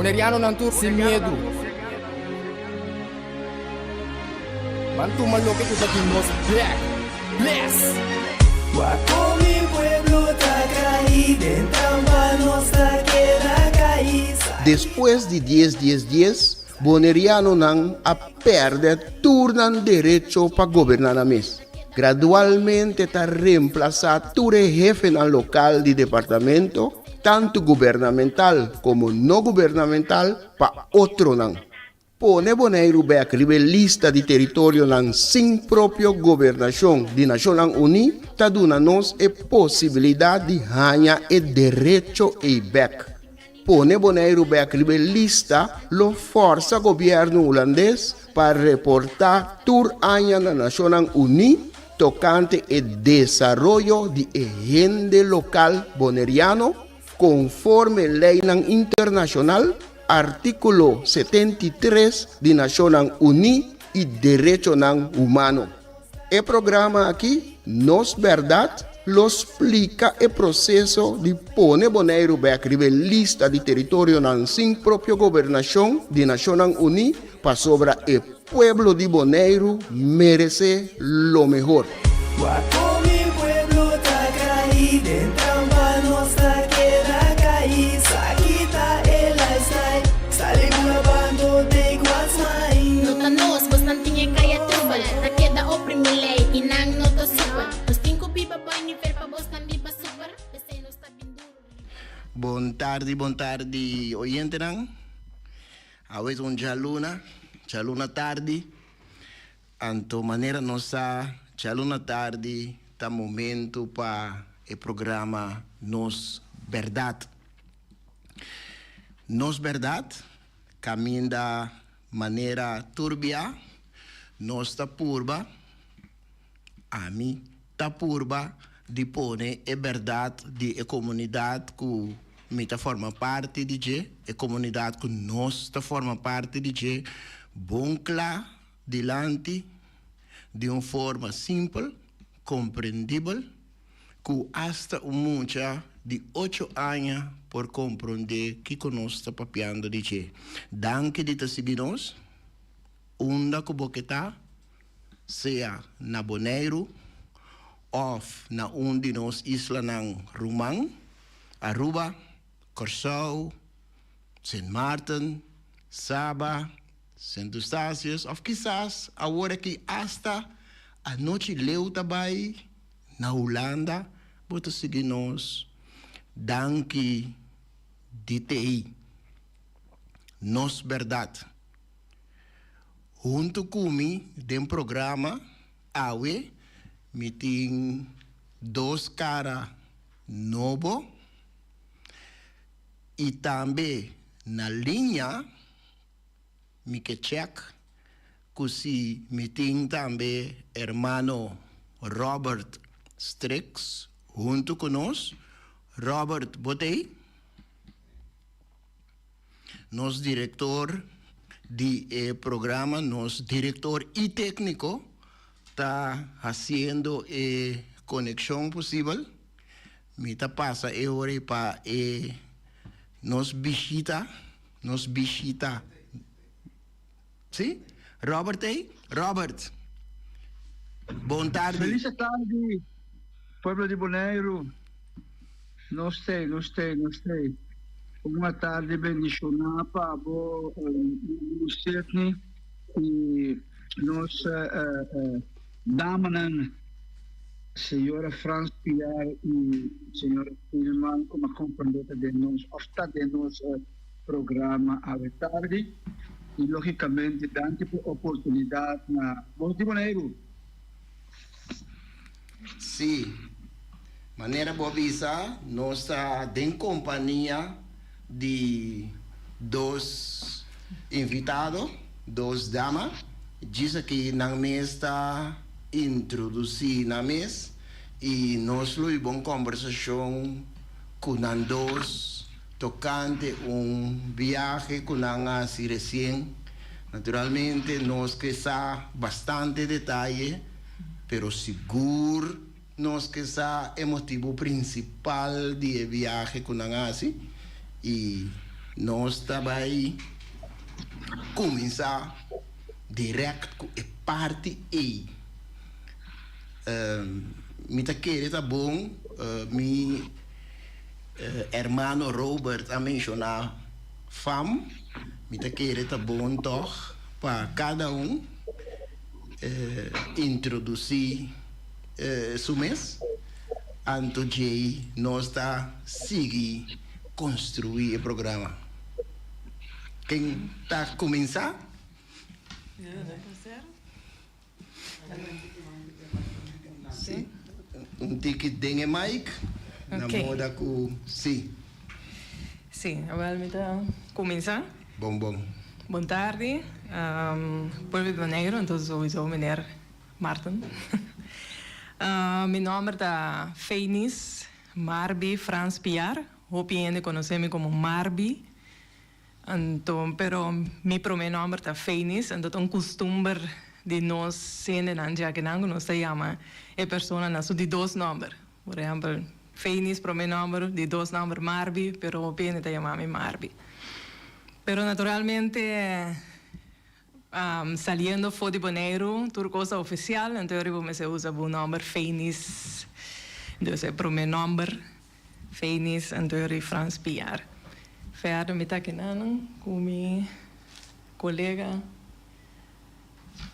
Boneriano não tu sem medo. Mantu maloque tu daqui nos black. Bless. Guaco mi pueblo está caído, en trampa nuestra queda caída. Depois de 10, Boneriano não a perde turnan direito para governar a mês. Gradualmente está reemplazado todo jefe no local de departamento, tanto governamental como não governamental, para outro não. Pone Bonaire a escrever lista de território não sem própria governação de Nações Unidas, está dando nos a possibilidade de ganhar o direito e back. Pone Bonaire a escrever lista lo força governo holandês para reportar tour año na Nações Unidas tocante o desenvolvimento de agente local boneriano conforme lei internacional, artículo 73 de Nações Unidas e direito humano. O programa aqui, Nos Verdade, lo explica o processo de pôr Bonaire a escrever lista de território sem própria governação de Nações Unidas para sobre o pueblo de Bonaire merece lo mejor. Guaco mi pueblo está caído, en trampa nuestra queda caída. Quita el lifestyle, sale grabando de Guasmai. Nota nos, vos não tinha caia trubal. Na queda oprime lei, e não nota super. Os cinco pipa põe ni fer pa vos não bipa super. Esse não está bem duro. Bom tarde, oyente não? Awes jaluna tarde. Anto maneira nossa jaluna tarde tá momento para o programa Nos Verdade. Nos Verdade caminha da maneira turbia, nós tá purba, a mim tá purba de pôr a verdade de a comunidade que me tá forma parte de je, a comunidade que nós tá forma parte de je, bom claro, delante, de uma forma simples, compreendível, que hasta mucha de 8 anos por compreender que nós está papiando de je. Danke de te seguirnos, onda que boqueta, seja na Bonaire, ou na de nos isla ng Rumang, Aruba, Curaçao, St. Martin, Saba, St. Eustatius, ou quizás agora que hasta a noite leu também na Holanda, bota seguir nós, danke de TI, Nos Verdade. Junto comigo, de programa, AWE, me tem 2 caras novos e também na linha me que check que se me tem também hermano Robert Strix junto conosco. Robert Botei, nosso diretor de programa, nosso diretor e técnico, está fazendo a conexão possível. Me está passa hora para nos visita. Sim? Robert aí? Robert. Boa tarde. Feliz tarde, pueblo de Bonaire. Gostei. Uma tarde bendicionada para você e nossa dama, senhora Franz Pilar e senhora Tilman, como companheira de nós, está de nosso programa à tarde. E, logicamente, dando oportunidade na Bom de Bonaire. Sim. Maneira boa visa, nós estamos em companhia de 2 invitados, 2 damas. Diz que na mesa está introduzir na mesa e nós vamos conversação com os 2 tocante viaje com a recém. Naturalmente, nós que sa bastante detalhe, pero seguro nós que sa o motivo principal de viaje com a e nós também começar direto com a parte E. Me tá querendo tá bom, mi hermano Robert a mencionar fam, me tá querendo tá bom toch para cada introduzir su mês, anto de nós tá seguir construir o programa. Quem tá começar? Sim. Tique dinge Mike. Ok. Na moda com sim. Sim, agora me dá começar. Bom. Boa tarde. Povo de Janeiro, então sowieso meneer Martin. Meu nome é Feinis Marbi Frans Piar. Hoop je conhece-me como Marbi. Então, pero meu primeiro nome é Feinis, então costume de nós sendo na Jaquenango, nós chamamos a pessoa de dois nomes. Por exemplo, Feinis, primeiro nome, de dois nomes Marbi, pero hoop je te chamamos Marbi. Pero naturalmente, saliendo fora de Bonaire, tudo coisa oficial, então eu se usa o nome Feinis, então é o primeiro nome Feinis, então eu Frans Piar. Verder met dat com meu colega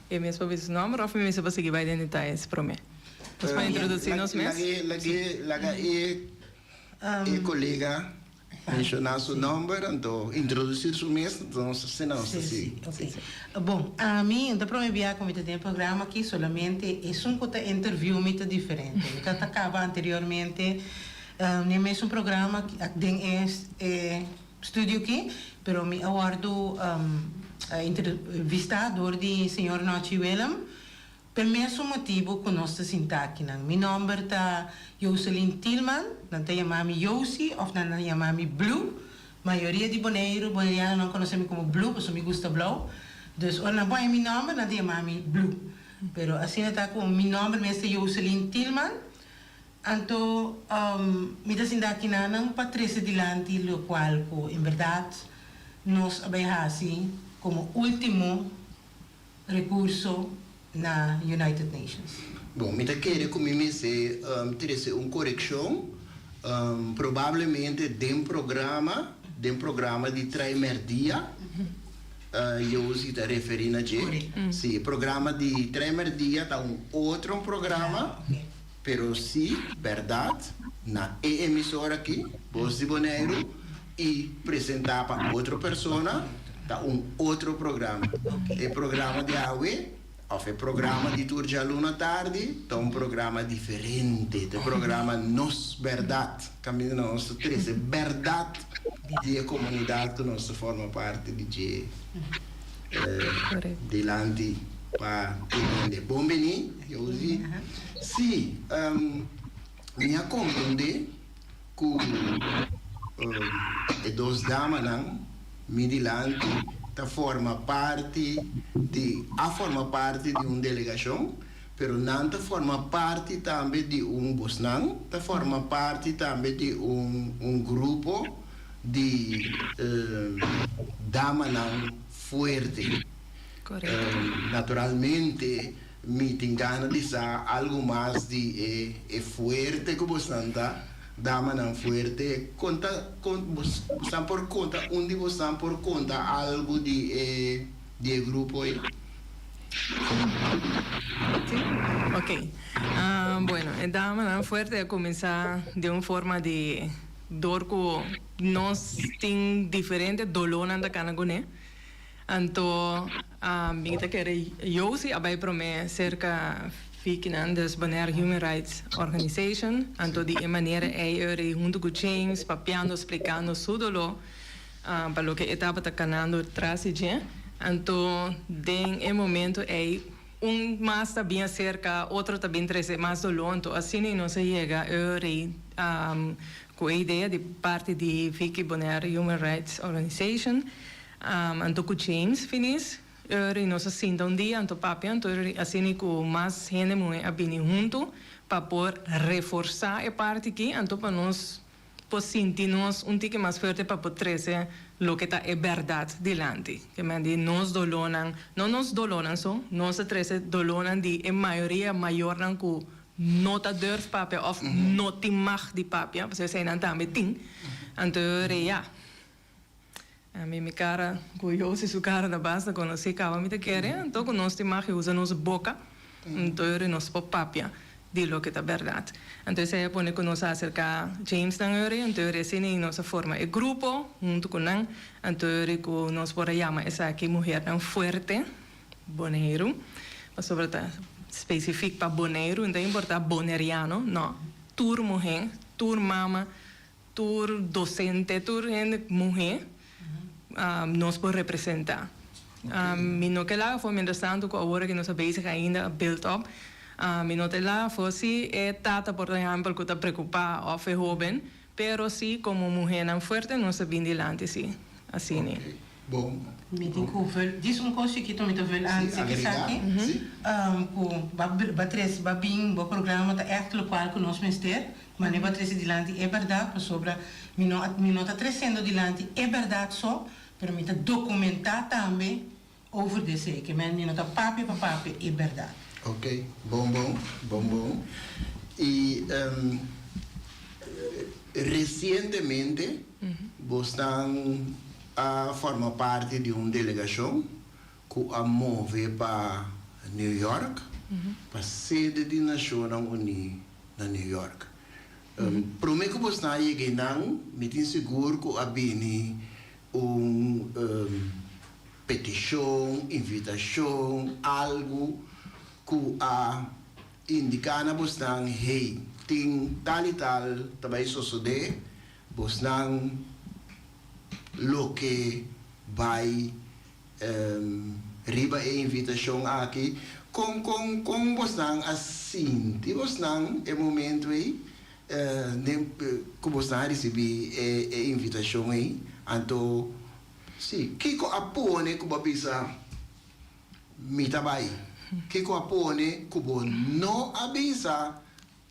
e minha esposa nome ou minha esposa que vai detalhes para mim. Nós para introduzir-nos mesmo. E colega mencionar seu nome, então introduzir seu mesmo, então se não Sim. Bom, a mim, então para mim como tem programa aqui, solamente é um interview muito diferente. Que acaba anteriormente, nem é um programa que tem estúdio aqui, pero me aguardo entrevistador de senhor Nachi Willem. Per mesmo motivo que nós estamos aqui. Meu nome é Jocelyn Tillman, não te chamamos Josi, ou não te chamamos Blue. A maioria de boneiros não conhecem como Blue, porque me gusta Blue. Então, não põe meu nome, não te chamamos Blue. Pero assim está com meu nome, é Jocelyn Tillman. Então, me está aqui na Patrícia Dilante, o qual, em verdade, nós abrimos como último recurso na United Nations. Bom, me tá querendo comigo se ter uma correção, provavelmente de um programa de trimerdia, eu estou referindo a sim, programa de trimerdia está outro programa. Pero sim, verdade, na emissora aqui, Voz de Bonaire, e apresentar para outra pessoa, tá outro programa. O programa de AUE, ou o programa de Tour de Aluno à tarde, tá programa diferente, o programa Nos Verdade, caminho nosso 13, verdade de comunidade que nós forma parte de delante para entender. Bom, bem, eu vi. Sim, minha compreende que as duas damas me dilante forma parte de uma delegação, pero não forma parte também de bosnan, forma parte também de grupo de damas forte. Naturalmente me tem ganas de ser algo mais de forte que você está dama não forte conta você por conta onde você por conta algo de grupo aí. Ok. Bueno, a dama não forte é começar de uma forma de dor que nós tem diferente dolor na canagoné. Então, minha que era eu se abai para mim cerca fiquem das Bonaire Human Rights Organization. Então, de maneira eu junto com James, papiando, explicando seu dolor, para o que estava canando atrás de. Então, em momento mais também cerca, outro também traz mais dolor. Então, assim não se chega com a ideia de parte de Vicky Bonaire Human Rights Organization. Então, com James finis, nós assim dia, então papi, então assim com mais gente muito bem junto para poder reforçar a parte aqui, então para nós pues sentimos un tique más fuerte para poder lo que está es verdad delante. Que me di nos dolonan, no nos dolonan so, nos trece dolonan di en mayoría mayor dan ku nota durf papia of noti mag di papia, pues zijn dan también ting. Antere ja. A mí mi cara, curioso su cara da basta conocí cava mi te quiere, entonces nos te mag usa nos boca, entonces nos papia. De lo que está verdad. Entonces ella pone que nos acerca James Nangere, entonces en nuestra forma el grupo, junto con él, entonces nos puede llamar esa aquí mujer tan fuerte, bonero, sobre todo específico para bonero, entonces importa boneriano, no, tur mujer, tur mama, tur docente, tur mujer, nos puede representar. Mi no que la fue mientras tanto que ahora que nos bezig ainda build up. Mi nota lá fosse tata, por exemplo, que está preocupada ou é jovem, pero sim, como mulher não forte, não se vende delante, sim. Assim, né? Bom. Me tem que diz coisa que tu me tá vendo antes, que sabe? Batres, babim, o programa tá echt local com nós ministério, mas nem batres delante é verdade, sobre me nota trazendo delante é verdade só, pero me tá documentar também over desse que me nota papi é verdade. Ok, bom. Y recientemente vos están a formar parte de una delegación que a move para New York, para sede de Naciones Unidas en New York. Promete que vos están llegando, me tengo seguro que ha venido petición, invitación, algo que a indicar na bostan hey ting tal e tal também sucede bostan lo que vai riba e invitação aqui com bostan assim ti bostan é momento aí que bostan receber e invitação aí então sim que co apone que babisa mi tabai que apone cubo no avisa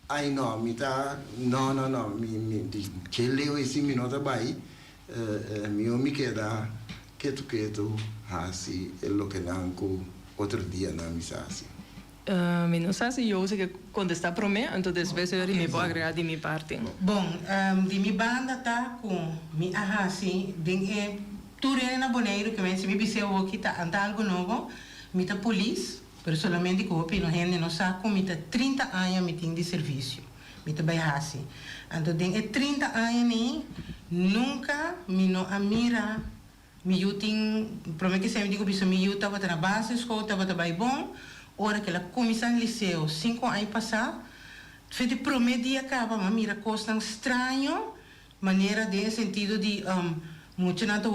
ai no mi ta no mi che leo esse minuto bai mi queda que tu assim é lo que nanco outro dia na misa assim mi não sei se eu sei que contestar para mim então depois eu me vou agregar de minha parte bom de minha banda tá com mi assim bem tudo na boneiro que vem se me biseu aqui tá anda algo novo mi tá polícia pero solamente que o opino gente não sabe como está 30 anos me tem de serviço me está bem assim então tem 30 anos nem nunca me não amira me eu tenho prometo que sempre digo isso me eu estava na base escola estava bem bom hora que ela começou no liceu 5 anos passar foi de prometo dia acaba mas mira coisa estranho maneira de sentido de muito não tô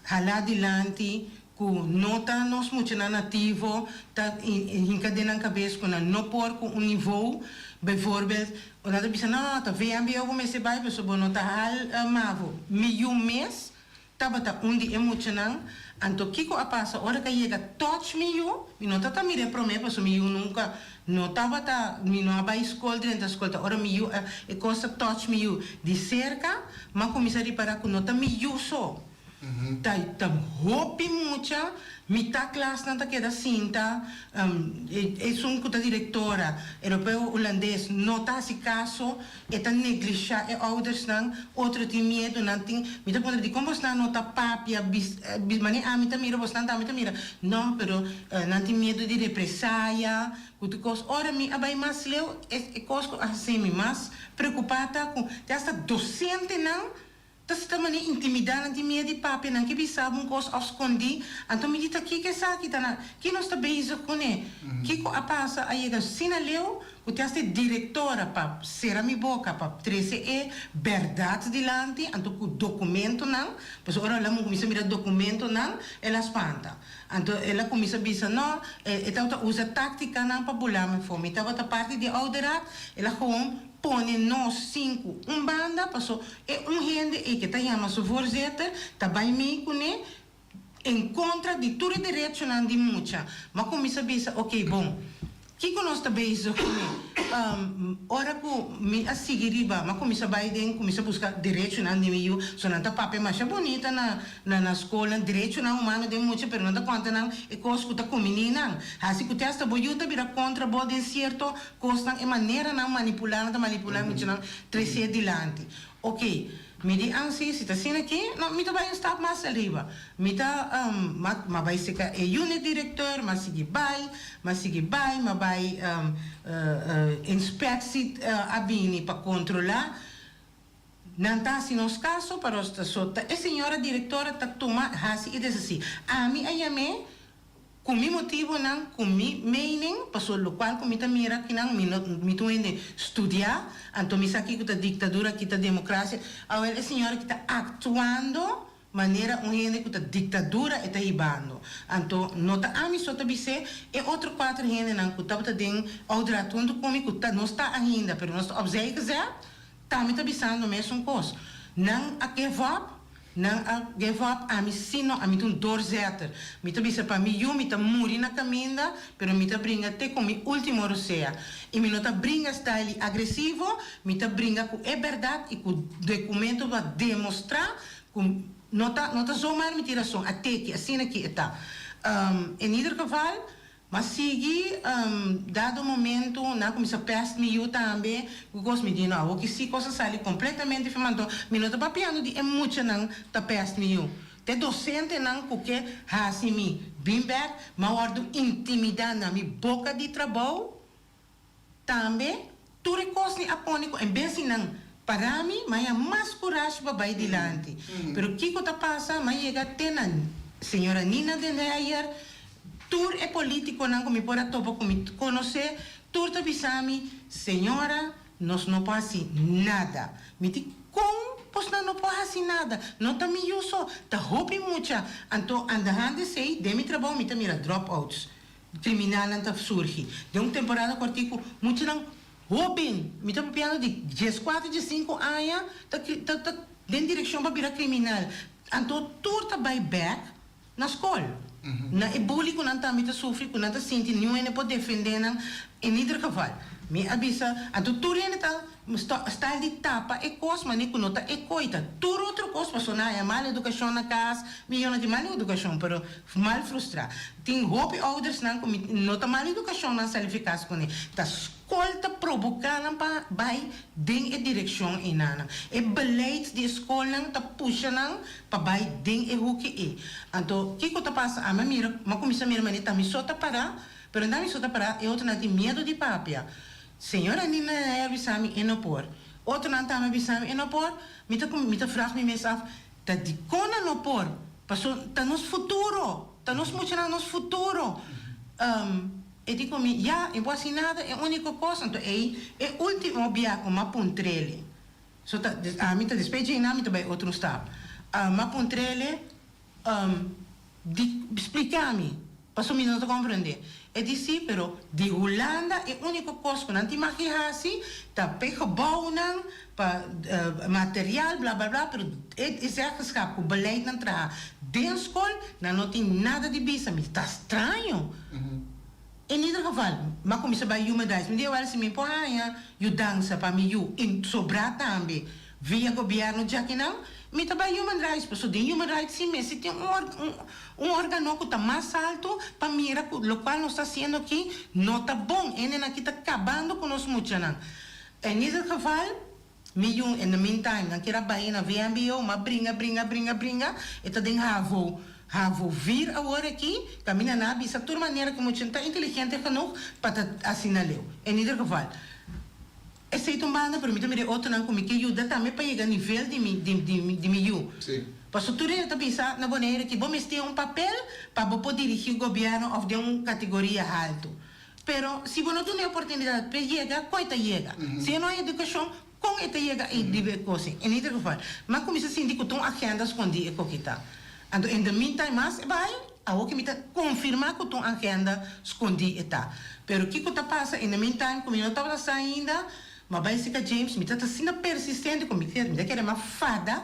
halar dilante nota nós muito na nativo tá encadena na cabeça com não por com um nível bijvoorbeeld nada bisa não tá vem ambio como esse vai pessoa nota hal mavo meio mês tabata undi emocional anto kiko a passa hora que chega touch meio e nota tá mire promessa pessoa meio nunca notava tá me não vai escola dentro da escola hora meio e costa touch meio de cerca mas começar a reparar com nota meio só tá hopi mucha mitad classe nanta queda cinta é um que diretora europeu holandês nota esse caso é tan neglijar é ouders não outro tem medo não tem mita pode de como está nota papia bismane a mita mira você não mita mira não pero não tem medo de represália porque cos ora mi abai mais leu é coisa assim mais preocupada com essa docente não dat também intimidar de medo de papi não que bisava coisa escondi então me diz aqui que sabe que nós está bezig com ele que a passa aí que sina leu o te haste diretora para ser a minha boca para trazer verdade delante então o documento não pois ora ela começa a mirar documento não ela espanta então ela começa a dizer não ela usa tática não para bular me fome estava a parte de ouderat ela gewoon põe nós 5 banda passou é gente que está chamando seu voorzitter está bem me com ele em contra de tudo direito não de muita mas começa a dizer ok bom que nós está bezig com ele ora ko mi asigiriba, ma komisa Biden, komisa busca direito na nimiyo, so nanta pape masha bonita na escola, direito na humano de mucho, pero nanta conta nang ekos kuta kumininang. Hasi ku testa boyuta bira contra bode cierto, costan e maneira na manipular mucho nang trece dilante. Ok, me di ansi, se está sendo aqui, não, me vai estar mais arriba. Me tá, ma vai ser a unit director, mas seguir vai, mas vai inspecção abini para controlar. Não tá assim nos casos para os sota. A senhora diretora tá toma hasi e diz assim, a mim ayame com mi motivo não, com mi meaning, passou o qual com mita mira que não me tu ende estudar, então me aqui que a ditadura, que a democracia, agora a senhora que está actuando maneira um gente que a ditadura está ibando, então nota a mim só tabi se e outro quatro gente não que tá den outra tudo como que não está ainda, pero nós observa que já tá me tabisando mesmo coisa, não a give up. Não give up a mim sino a mim tu doorzetter me tá bisa para mim eu me tá muri na caminda pero me tá brinca até com mi último rosea e me não tá brinca style agressivo me tá brinca com é verdade e com documento para demonstrar com não tá só mais mentiração até que assim aqui está em ieder geval mas sigue dado momento na começa a peste me eu também o gosto me diz não o que se coisa sai completamente diferente me não tá papiando de é muito não tá peste me eu te docente não porque assim me bem back mas ordo intimidar na minha boca de trabalho também tu recoste apônico em vez de não para mim mas é mais coragem para vai dilante pero que coisa passa mas chega até na senhora Nina de Neyer Tur é político, não como por topo como conhecer, tur tá bisami, senhora, nós não passa nada. Me diz como, pois não passa nada. Não tá me uso, tá roupa muito. Então, andando sei, de mi trabalho, me tá mira dropouts, criminal não tá surge. De temporada cortico, muito não roubem. Me tá piano de 4 de 5 anos, tá de direção para virar criminal. Então, tur tá by back na escola. Na e bullying ko nanta mita sofri ko nanta sinti niyo ene po defender nang in ieder geval me avisa a tuturi ene tal style di tapa e cos mani ko nota e coita tur outro cos persona é mal educação na casa milhão de mal educação pero mal frustrar tem hope ouders nang ko nota mal educação na salificas ko ni ta escola ta provocar nang pa by ding e direção inana e beleid di escola nang ta pusha nang pa by ding e huki e anto kiko ta passa a mira ma comissa mira manita mi sota para pero não me sota para e outro não tem medo de papia senhora Nina é bisami e não por outro não tá me bisami e não por me tá frag me mesaf tá de cona não por passou tá nos futuro tá nos muito na nos futuro e digo me já eu assim nada é a única coisa então é último biaco uma puntrele so tá a mim tá despeje na mim também outro está uma puntrele explica-me passou me não tô compreender e disse pero de Holanda é único coisa que não te imaginasse tá pega bom não para material blá blá blá pero é certo que o beleid não traz dentro da escola não tem nada de bisa me tá estranho em ieder geval mas como isso vai humanidade me deu assim me põe eu dança para mim eu sobrar também via governo já que não me trabalha human rights, porque de human rights sim, mas se tem órgão que está mais alto, para mirar o qual nós está sendo aqui, não está bom, ele aqui está acabando com nós muito não. Em esse geval, me in the meantime, não quero bair na VMBO, mas bringa, e está dentro Havo vir agora aqui, caminha na bisa, de toda maneira que muito está inteligente genoeg para assinar leu. Em esse geval. É feito um banda, para mim também outro não comigo que ajuda também para chegar a nível de mim. Sim. Para o turismo também pensar na maneira que vamos ter papel para poder dirigir o governo ou de uma categoria alta. Pero se você não tem a oportunidade para chegar, coita chega. Se não há educação, como é que chega e deve coisa? Em outro lugar, mas como se indica que agenda escondida é que está. Então, in the meantime, mas vai a que me confirmar que a agenda escondida está. Pero o que está passando in the meantime, como não estava saindo mas vai ser que James me está sendo persistente comigo, me quer uma fada,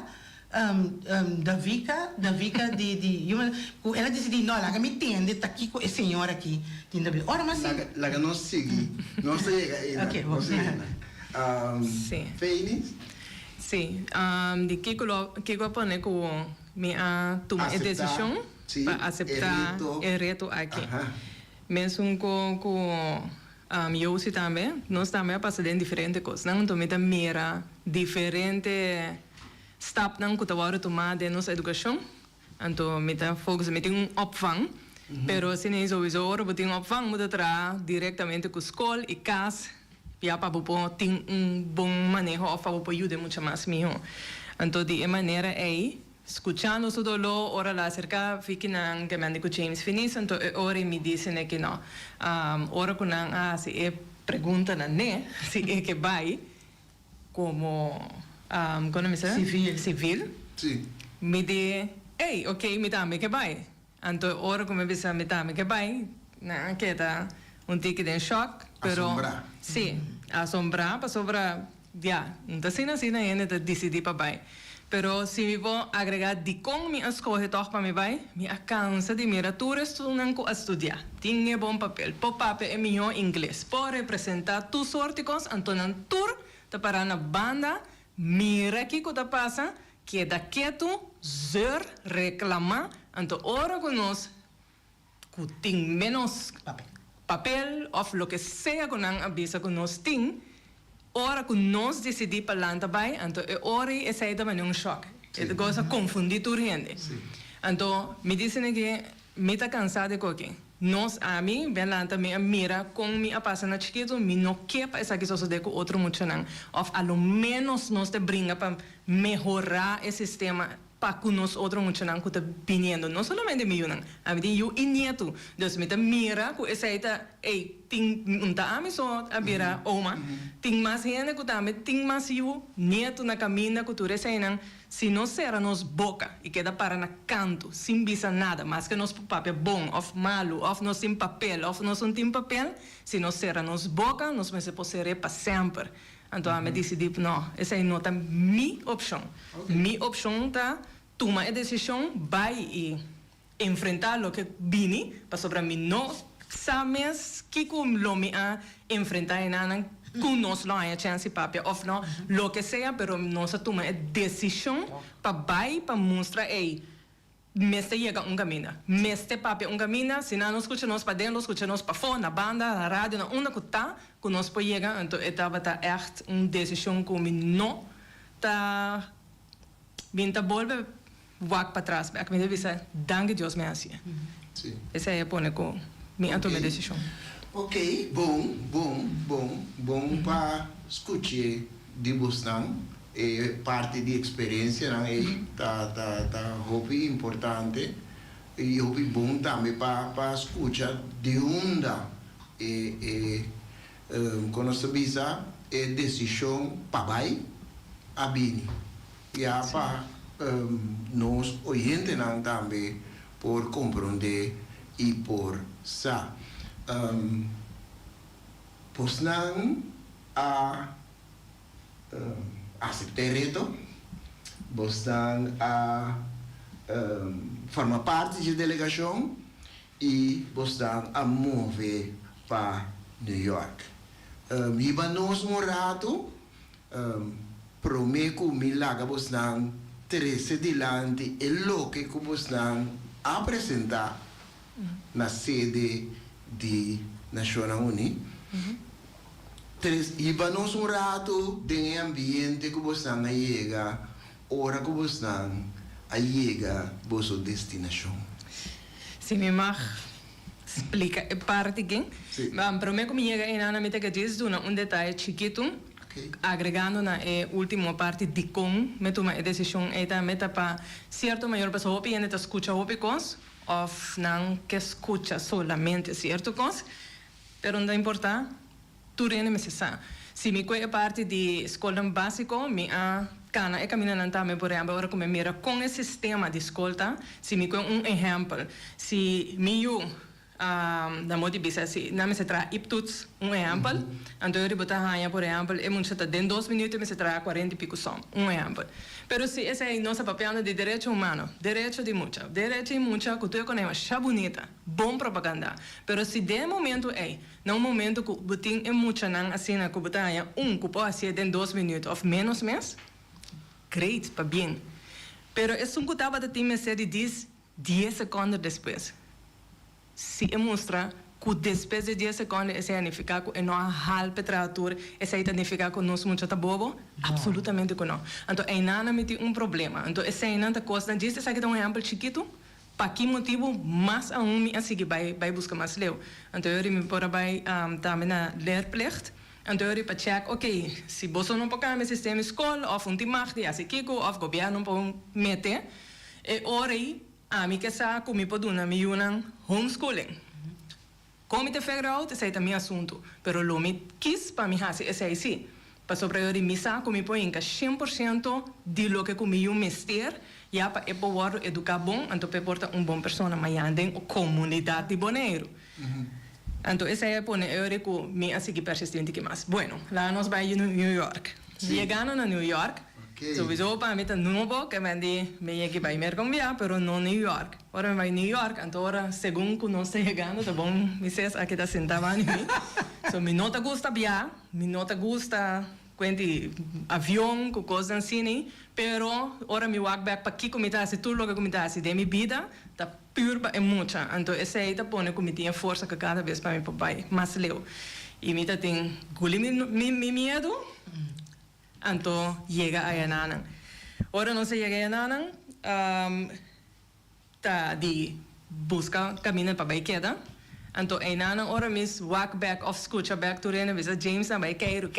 Davika ela disse, não, ela me entende, tá aqui com a senhora aqui. Ora, mas Laga não sigue. Não sei. Ok, não sei. Sim. Feinis? Sim, de que eu pone com minha toma de decisão para aceitar o reto aqui. Mesmo com eu se também, nós também passamos diferentes coisas. Não tomamos mira diferente stap não que agora tomar de nossa educação. Então, meta focus meta opvang. Pero se nem sowieso ora botin opvang moet tra diretamente com escola e casa. Ja, para poder ter bom manejo ou para poder ajudar muito mais melhor. Então, de maneira é escutando o dolor, ora lá cerca fica na que me com James Finis, então ora me dizem que não, ora com se é pergunta na né, se é que vai como como me chama? Civil. Sim. Me diz, ei, ok, me dá que vai. Então ora como me diz me dá que vai, na que tá tique de choque, pero sim, assombrar para sobra, já, então assim ainda decidi para vai. Pero se me vou agregar de como me escolhe toch para me vai, me cansa de mirar tudo estudando a estudar. Tinha bom papel, papel é melhor inglês. Pode representar tu sorte cos, então tur tá para na banda, mira aqui que tá passa, que daqui tu zer reclamar, então ora com nós que tem menos papel ou lo que seja com a avisa com nós tem. Ora que nós decidimos para lá também, então ora é saída de um choque. É coisa confundir tudo gente. Então me dizem que me está cansado de qualquer. Nós a mim bem lá também mira com me a passar na chiquito, me não quer para essa que só de com outro muito não. Ou ao menos nós te brinca para melhorar o sistema para que nós outro muito não que está vindo. Não somente me não, a mim eu inieto. Deus me tá mira com essa ita, ei, tem tá a mim só a mira oma, tem mais gente que também tem mais eu nieto na caminho que tu recém se não será nos boca e queda para na canto, sem bisa nada, mas que nos papel bom, ou malo, ou nós sem papel, ou nós não tem papel, se não será nos boca, nós vamos poder para sempre. Então, eu decidi, não, essa é não tá minha opção. Minha opção tá tomar a decisão, vai e enfrentar o que vini, para sobre mim não sabes que como lo me a enfrentar em nada, com nós não há chance papel, ou não, lo que seja, pero nós toma a decisão para vai para mostrar, ei, meste chega caminho, meste papel caminho, se não escuta nós para dentro, escuta nós para fora, na banda, na rádio, na onda que tá, com nós para chegar, então estava tá echt decisão que me não tá bem tá volve walk para trás, a minha visa, danke Deus me assim. Sim. Essa é a pone com minha toma decisão. Ok, bom para escutar de Boston, é parte de experiência, não é? Tá hobby importante e hobby bom também para escutar de onda quando se visa é decisão para vai a bem e para nós oyentes não também por compreender e por sa pois não a aceitar reto, bostan a formar parte da delegação e bostan a mover para New York. Iba nós rato, prometo me laga bostan trece dilante e lo que bostan apresentar na sede de Nações Unidas. Iba nós rato de ambiente que você não chega, hora que você não chega a sua destinação. Se me mag explica a parte que, para mim como chega em Ana Mita que diz detalhe chiquito, agregando na última parte de como me toma a decisão eta meta para certo maior pessoa que ainda escuta opicos, ou não que escuta solamente certo cos, pero não importa. Tudo é necessário. Se me coe parte de escola básica, me a cana e caminhando também por exemplo, agora como mira com o sistema de escola, se me coe exemplo, se me dan moet je bisa si na me se tra iptuts exemplo então eu botar rainha por exemplo é muito chata dentro 2 minutos me se tra 40 e pico som exemplo pero se esse é nossa papel de direito humano direito de mucha que tu conhece chá bonita bom propaganda pero se de momento não momento que botin é mucha não assim na que botar que pode ser dentro 2 minutos ou menos mês great para bem pero é que estava de time ser de 10 segundos depois se mostra que depois de 10 segundos esse significa que não há hal temperatura esse significa que nós muito tá bobo absolutamente que não então é nada me tem problema então esse é nada coisa disso esse aqui é exemplo chiquito para que motivo mais a me assim que vai buscar mais leu então eu me por vai também na leerplicht então eu para check ok se você não pode cambiar sistema escola ou funtimachti assim que ou governo pode meter e ora a mim que sa comi poduna mi unang homeschooling. Comité federal esse é meu assunto, pero lo me quis para mim hacer esse aí. Para sobre mi sa comi poinca 100% de lo que comi mester ya para poder educar bom, então para portar bom persona amanhã dentro comunidade de Bonaire. Então esse é pone eu recu mi assim que persistente que mais. Bueno, lá nós vai no New York. Chegando na New York sowieso para mim tá novo que me llegué para ir com via, pero no New York. Ora me vai New York, então ora segundo que nós chegando, tá bom? Me diz aqui tá sentado ali. So me nota gusta via, me nota gusta quanti avião, com coisas assim, pero ora me walk back para aqui como tá se tudo o que como tá se de minha vida, tá pure é muita. Então esse aí tá pone como tinha força que cada vez para mim papai, mais leu. E me tá tem guli mi medo. Então chega a Yananan. Ora não se chega a Yananan, tá de busca caminho para a queda. Então Yananan ora mis walk back of escucha back to Rene, visa James também quero.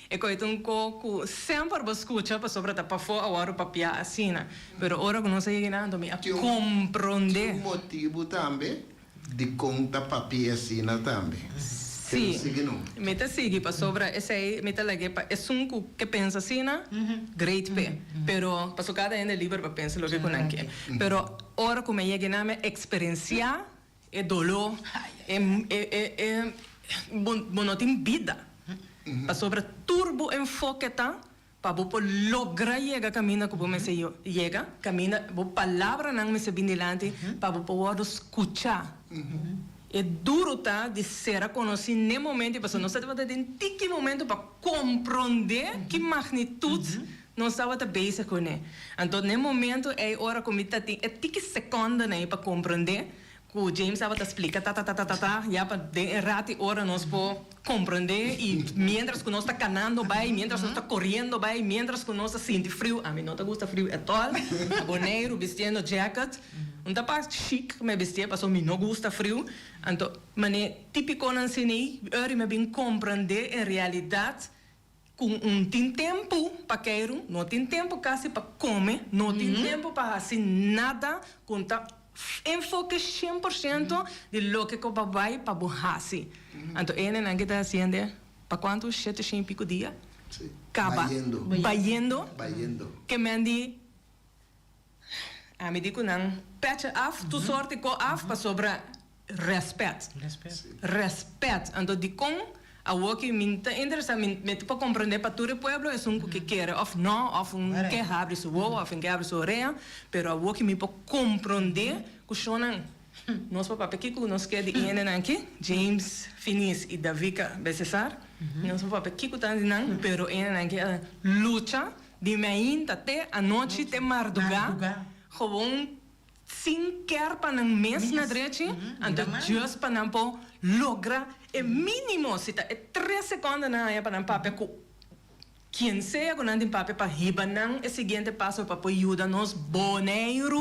E coitão coco sempre vou escucha para sobre tá para fora agora para pia assim, pero ora não se chega nada me a compreender. Um motivo também de conta para pia assim também. Sim, me tá sigue para sobre esse aí, me tá lege para é que pensa assim, great pé, pero para cada um é livre para pensar o que com aqui. Pero ora como chega na me experienciar é dolor, é bonotim vida. Para sobre turbo enfoque tá para vou lograr chegar caminho que vou me se chega, caminho, vou palavra não me se binilante para vou poder escutar. É duro tá de ser conhecido no momento e não sabe em que momento para compreender que magnitude não estava a base com ele. Então no momento é hora como tá é que segundo né para compreender que o James estava a explicar já para de rati hora nós pode compreender e mientras que nós está canando vai mientras nós está correndo vai mientras que nós está sentindo frio a mim não te gusta frio at all aboneiro vestindo jacket não tá para chic me vestir para mim não gusta frio então mas típico não se nem eu me bem compreender em realidade com tem tempo para querer não tem tempo quase para comer não tem tempo para fazer nada com tá enfoque 100% de lo que o papai para borrar-se. Então, ele não está fazendo para quantos 7 e pico dias? Acaba. Bayendo. Que me diz, me diz que não, patch af, tu sorte com af para sobre respeito. Então, de com a o que me interessa, me para compreender para todo o povo é que quer, ou não, ou que abre sua boca, ou que abre sua orelha, pero a o que me para compreender que choram nós papai que nós quer de aqui, James Finis e Davica Becesar, nós papai que tá não, pero aqui a luta de manhã até a noite até madrugada, gewoon sem quer para não mês na direita, então just para não pôr logra é mínimo se tá é 3 segundos na é para não papel com quem seja com não tem papel para riba não é seguinte passo para ajudar nos Bonaire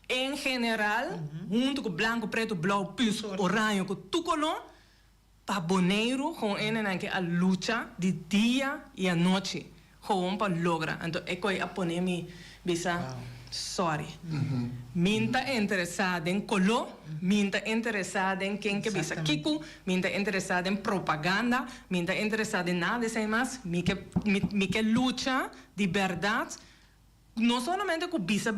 em geral junto com branco preto blau pus orange com tucolor para Bonaire com ele que a luta de dia e a noite com para logra então é que a poner me bisa sorry. Minta interessada em color, minta interessada em quem que bisa Kiko, minta interessada em propaganda, minta interessada em nada sem mais, me que luta de verdade no solamente com bisa,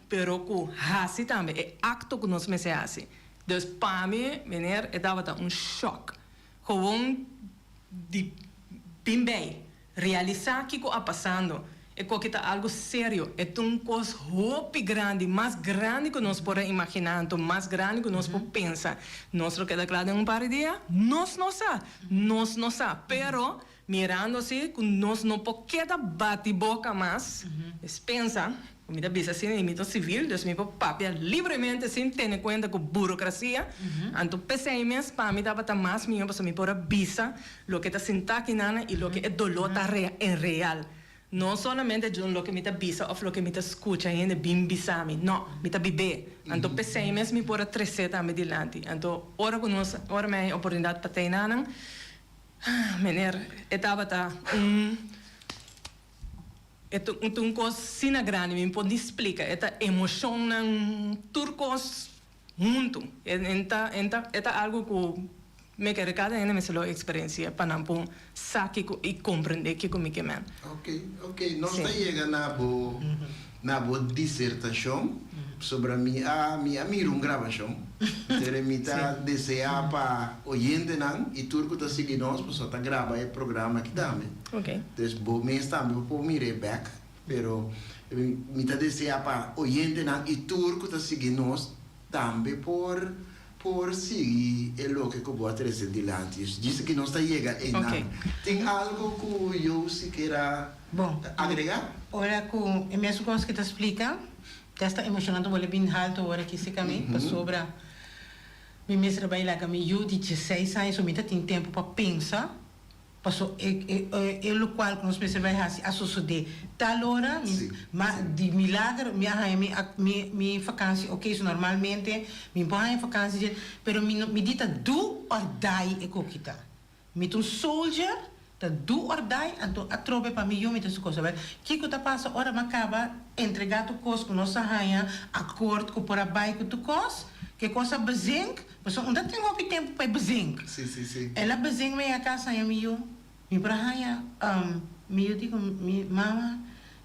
pero com hasi também. É acto que nós me se hace. Dus para mim, meneer, dava choque. Gewoon de bem bem. Realizar o que está passando. É que está algo sério. É coisa muito grande, mais grande que nós podemos imaginar, mais grande que nós podemos pensar. Nós que está claro em par de dias, nós não sabemos. Pero, mirando assim, nós não podemos bater boca mais, pensa, como da bisa assim, limite civil, dus me papia livremente, sem ter em conta com burocracia. Então, pensei mesmo, para mim, estava mais minha, para me pôr a bisa, o que está sentado aqui, e o que é dolor em real. Não somente o que me está bisa ou o que me está escuta ainda bem bisami, não, me está bebê. Então pensei mesmo me pôr a treceta me dilante. Então ora conosco, ora minha oportunidade para ter nada. Meneer, estava um coisa sina grande, me pode explicar. Esta emoção não turcos muito. Eta algo que me quer cada ainda me selo experiência para não pôr saque e compreender que comigo é. Ok. Nós está chegando na boa dissertação sobre a minha gravação. Tere me tá desejar para oyente não e turco tá seguindo nós, para só tá gravar o programa aqui também. Ok. Então, bom mês também por me back, pero me tá desejar para oyente não e turco tá seguindo nós também por seguir o que eu vou trazer adiante. Diz que não está chegando em nada. Tem algo que eu se queira agregar? Ora, com é mesmo coisa que te explica, está emocionante, vou bem alto agora que se caminha, sobre minha mestra vai lá, eu de 16 anos, eu tenho tempo para pensar, passou é o qual que nós mestres vai fazer a suceder tal hora, de milagre, minha vacância, ok, isso normalmente, minha boa vacância, pero me dita do or die e coquita. Me um soldier, da do or die, então a tropa para mim, eu me tenho coisa, que tá passa, hora me acaba, entregar tu coisa com nossa rainha, acordo com por abaixo com tu coisa, que coisa bezinc, mas onde tem um tempo para bezinc. Sim. Ela bezinc me a casa e me brahaya, me digo, mama,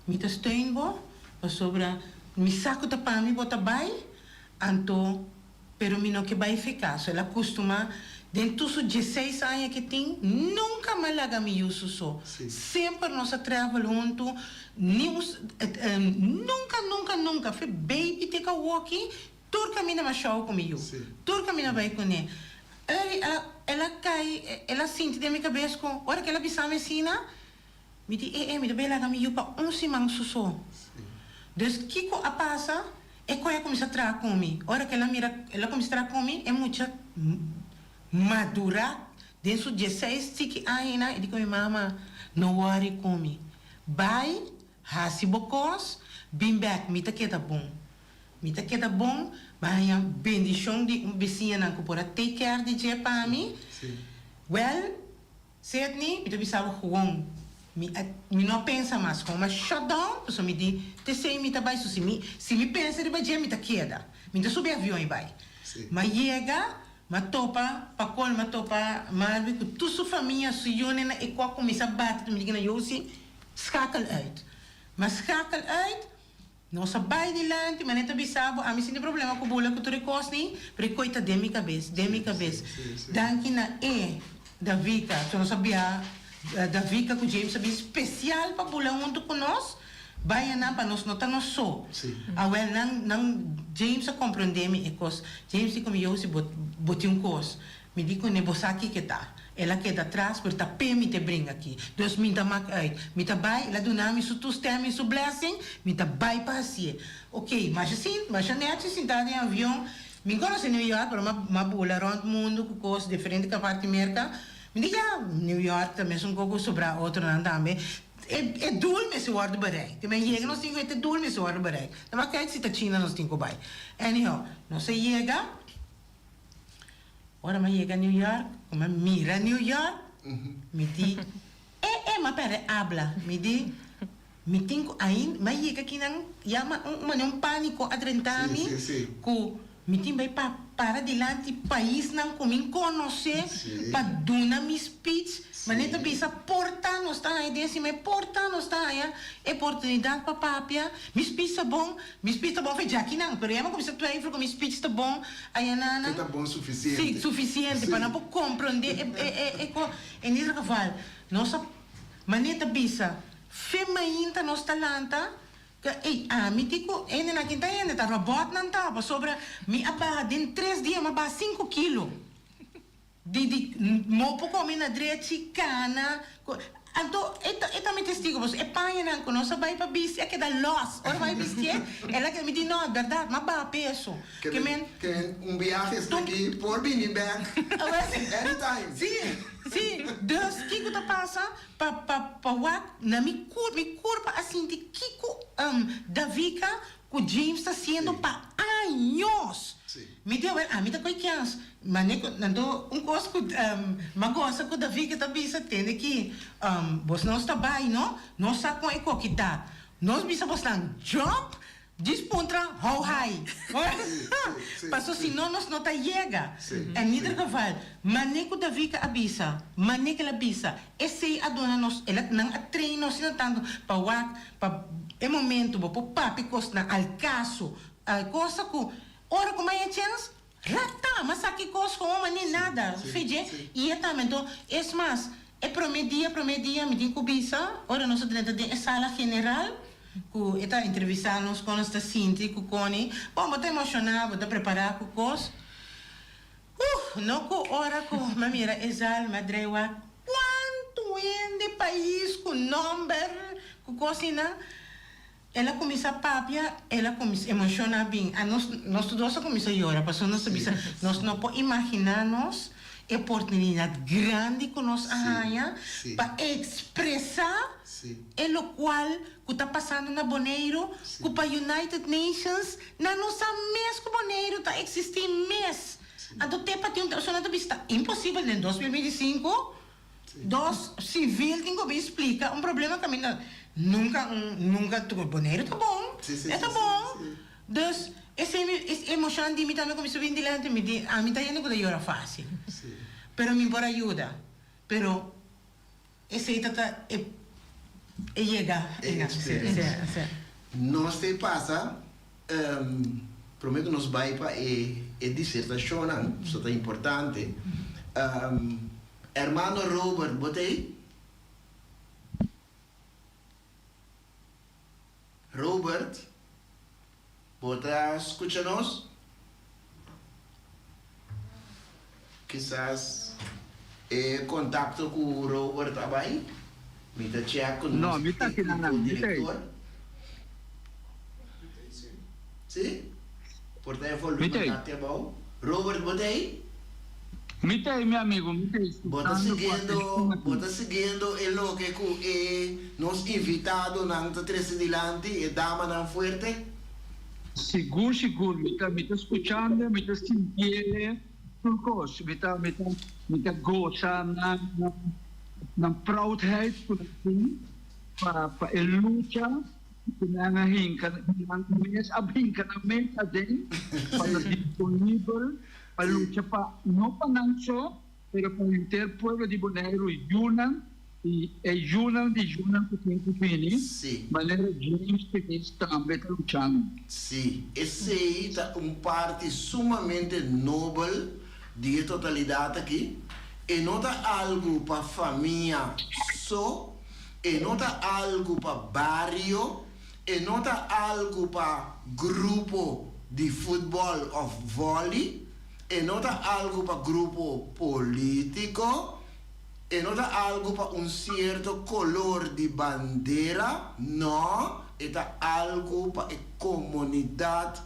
me tá steun bo, sobre, me saco da para mim bota bai, então, pero me não que vai ficar, so ela costuma dentro dos 16 anos que tem, nunca mais larga me uso só. Sempre nós trabalhamos junto, nunca, foi baby take a walking, turca me não show comigo, turca me não vai com ele. Ela cai, ela sente de minha cabeça com, hora que ela bisa me ensina, me diz, me dá bem larga me para simão só. Dus que a passa, é que ela começa a trabalhar comigo. Hora que ela começa a trabalhar comigo, é muito madura, dentro de 16 anos, eu digo, mama, não worry comigo. Vai, hasi bocos, bem back, me tá queda bom, vai a bendição de vizinha não que pode take care de je para mim. Well, Sydney, eu pensava gewoon, me não pensa mais, como shutdown, pessoal me diz, te sei me tá vai se me pensa de baixo me tá queda, me tá subir avião e vai. Mas chega, mas topa, mas que tu sua família, sua unena e qual começa a bater, me diga na eu sim, schakel uit. Mas schakel uit. Nossa vai de lante, mas não tá bisabo, a mim sem problema com bola que tu recos nem, porque coita de minha cabeça. Danke na da Vika, tu não sabia da Vika que o James sabia especial para bola junto com nós, vai na para nós não tá nós só. Well, não James a compreender me ecos, James como eu se botei cos, me digo ne bosaki que tá. Ela queda atrás, porque tá pé me te brinca aqui. Dus me tá mak uit. Me tá vai, ela do nome su toestemming, su blessing, me tá vai para assim. Ok, mas já net sentado em avião, me conhece em New York, para uma bola rond mundo com coisas diferentes que a parte América. Me diga, New York também são pouco sobrar outro não também. É duro me se guarda bereik. Também chega nós temos que duro me se guarda bereik. Mas que se tá China nós temos que vai. Anyhow, nós chega. Ora, mas chega a New York, como mira New York, me diz, mas pera, habla, me diz, me tenho ainda, mas chega aqui não, chama um pânico adrentami, que mitin vai para dilante país não comim conhecer para duna mi speech maneta bisa porta não está aí desse me porta não está aí oportunidade para papia mi speech tá bom foi já aqui não pero eu como se tu aí com mi speech tá bom aí nana Está bom suficiente. sim suficiente para não compreender é nesse caval nossa maneta bisa feminina nos talanta mi tico, na quinta tá robot não tá, sobre mi apa din 3 dias, mas 5 kilo. Mopo comi na direita cana. Então, eta me testigo, você é pai não conosco, vai para bis, é que dá loss, ora vai bis ela que me diz não, verdade, mas ba peso. Que viaje está aqui por mim back. Anytime. Sim, dus kiko ta passa pa wak na mi curva assim de kiko Davica que James está sendo pa anos. Me deu me tá coi kians, mas nando coisa que magosa que Davica tá bisa tende que você não está bem, não sabe com eco que tá. Nós bisa você jump dispontra how high. Passou se não nos nota chega. É nidra caval. Maneco da vica abisa. Maneco la bisa. Esse a dona nos ela não treino se não tanto para wak para é momento para papi costa al caso. Coisa que ora como é chance rata, mas aqui coisa como nem nada. Fije e é também então é mais é promedia me digo bisa. Ora nós dentro de sala general que está entrevistando-nos com esta Cinti, com Connie. Bom, eu estou emocionado, estou preparado com coisa. Não com hora com a mira exal, madrewa. Quanto é de país com nome, com coisa, ela começa a papia, ela começa a emocionar bem. Nós todos começamos a chorar, porque nós não podemos imaginar-nos a oportunidade grande que nós temos para expressar é o qual que está passando na Bonaire, que para United Nations, na nossa mês que Bonaire está existindo mês. Então, tem para ter está impossível em 2025, dos civil tem que explicar problema que nunca tu Bonaire está bom, está bom. Então, essa emoção de mim também começou a vir delante, a mim está indo que eu era fácil. Pero me embora ajuda, pero esse está llega. Nós te passa, prometo nos vai para a dissertação, isso é importante. Hermano Robert, botei? Robert, bota escucha-nos? Quizás contato com o Robert também? Me está check No, me está aqui na diretor. Sim? Por telefone, contato bom. Robert, botei? Mitei, meu amigo, mitei. Bota seguindo o que nos invitado na 13 dilante e dama na fuerte. Seguro, me está escuchando, me está sentindo tudo coisa, me está gozando na proudheid para a luta que nanga hinka na mesa dele para disponível para luta para não para não só pero para o inteiro povo de Bonaire e Junan que tem que vir maneira James que também está lutando. Sim, esse é parte sumamente nobre de totalidade aqui. E não está algo para família só, e não está algo para barrio, e não está algo para grupo de futebol ou vôlei, e não está algo para grupo político, e não está algo para certo color de bandeira, não, está algo para a comunidade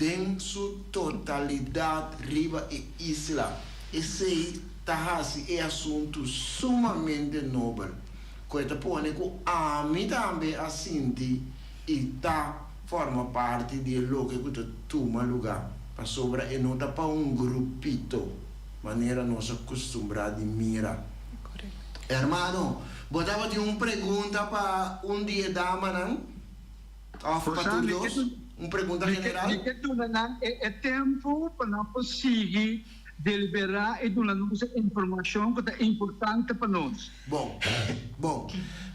em sua totalidade, riba e isla. Esse é assunto sumamente nobre. Coisa põe que a mim também assim e forma parte de lo que tu toma lugar para sobra e não dá para grupito maneira nossa acostumbrada de mira. Correto. Hermano, botava de pergunta para dia da manhã. Para todos. pergunta general? Porque é tempo para nós conseguir deliberar e dar nossa informação que é importante para nós. Bom,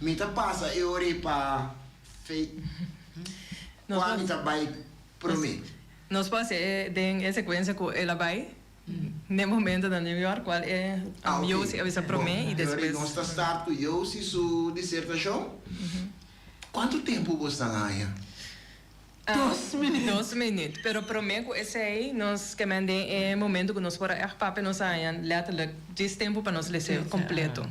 me tá passa eu orei para quando me tá vai prometer. Nós passamos em sequência com ela vai, no momento da New York, qual é a Yossi avisa prometer e depois... Nós está start com Yossi sua dissertação. Quanto tempo você está aí? 2 minutos. 2 minutos. Pero prometo esse aí, nós que mandem é momento que nós para papo nos saem, letterlijk, diz tempo para nós ler completo.